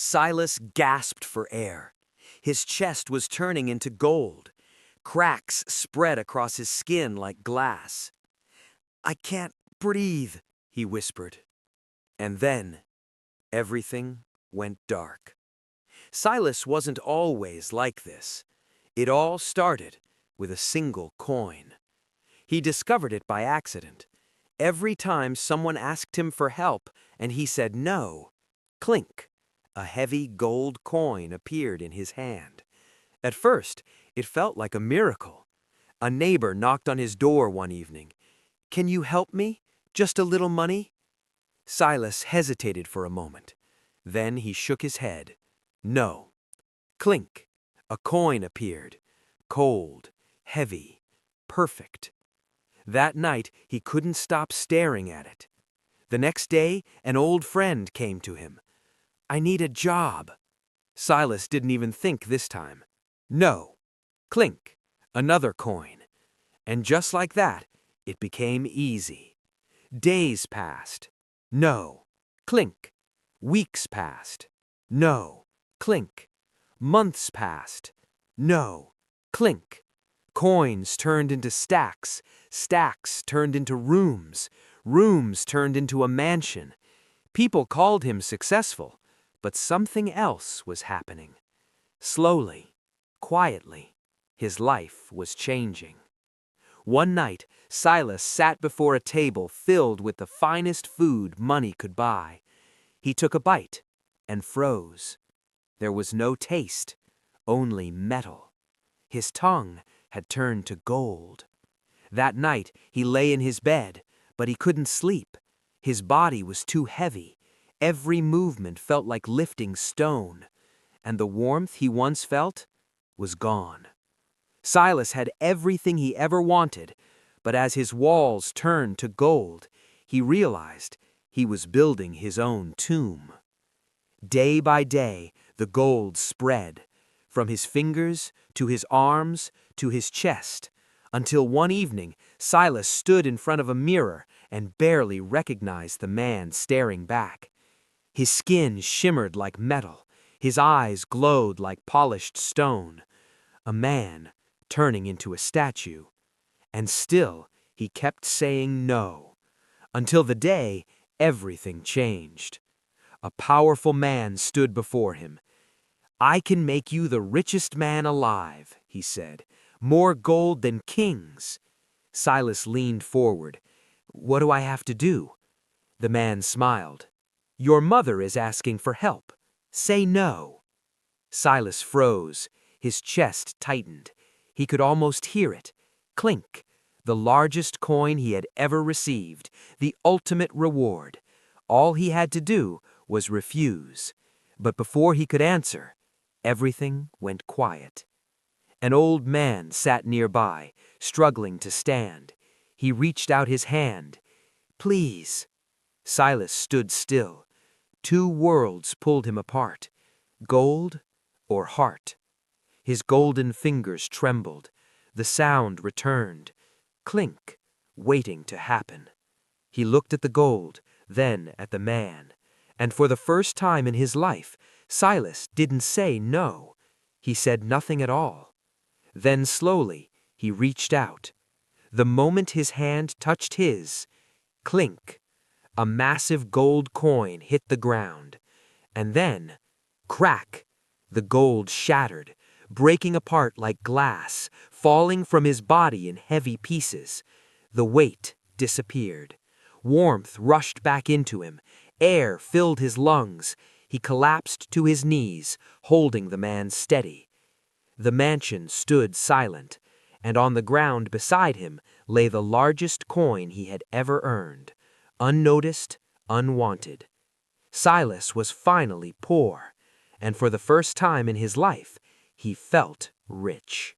Silas gasped for air. His chest was turning into gold. Cracks spread across his skin like glass. "I can't breathe," he whispered. And then, everything went dark. Silas wasn't always like this. It all started with a single coin. He discovered it by accident. Every time someone asked him for help and he said no, clink, a heavy gold coin appeared in his hand. At first, it felt like a miracle. A neighbor knocked on his door one evening. "Can you help me? Just a little money?" Silas hesitated for a moment. Then he shook his head. No. Clink, a coin appeared. Cold, heavy, perfect. That night, he couldn't stop staring at it. The next day, an old friend came to him. "I need a job." Silas didn't even think this time. No. Clink, another coin. And just like that, it became easy. Days passed. No. Clink. Weeks passed. No. Clink. Months passed. No. Clink. Coins turned into stacks. Stacks turned into rooms. Rooms turned into a mansion. People called him successful, but something else was happening. Slowly, quietly, his life was changing. One night, Silas sat before a table filled with the finest food money could buy. He took a bite and froze. There was no taste, only metal. His tongue had turned to gold. That night, he lay in his bed, but he couldn't sleep. His body was too heavy. Every movement felt like lifting stone, and the warmth he once felt was gone. Silas had everything he ever wanted, but as his walls turned to gold, he realized he was building his own tomb. Day by day, the gold spread, from his fingers to his arms to his chest, until one evening Silas stood in front of a mirror and barely recognized the man staring back. His skin shimmered like metal, his eyes glowed like polished stone. A man turning into a statue. And still he kept saying no, until the day everything changed. A powerful man stood before him. "I can make you the richest man alive," he said. "More gold than kings." Silas leaned forward. "What do I have to do?" The man smiled. "Your mother is asking for help. Say no." Silas froze. His chest tightened. He could almost hear it. Clink, the largest coin he had ever received, the ultimate reward. All he had to do was refuse. But before he could answer, everything went quiet. An old man sat nearby, struggling to stand. He reached out his hand. "Please." Silas stood still. Two worlds pulled him apart, gold or heart. His golden fingers trembled. The sound returned. Clink, waiting to happen. He looked at the gold, then at the man. And for the first time in his life, Silas didn't say no. He said nothing at all. Then slowly, he reached out. The moment his hand touched his, clink, a massive gold coin hit the ground. And then, crack, the gold shattered, breaking apart like glass, falling from his body in heavy pieces. The weight disappeared. Warmth rushed back into him. Air filled his lungs. He collapsed to his knees, holding the man steady. The mansion stood silent, and on the ground beside him lay the largest coin he had ever earned, unnoticed, unwanted. Silas was finally poor, and for the first time in his life, he felt rich.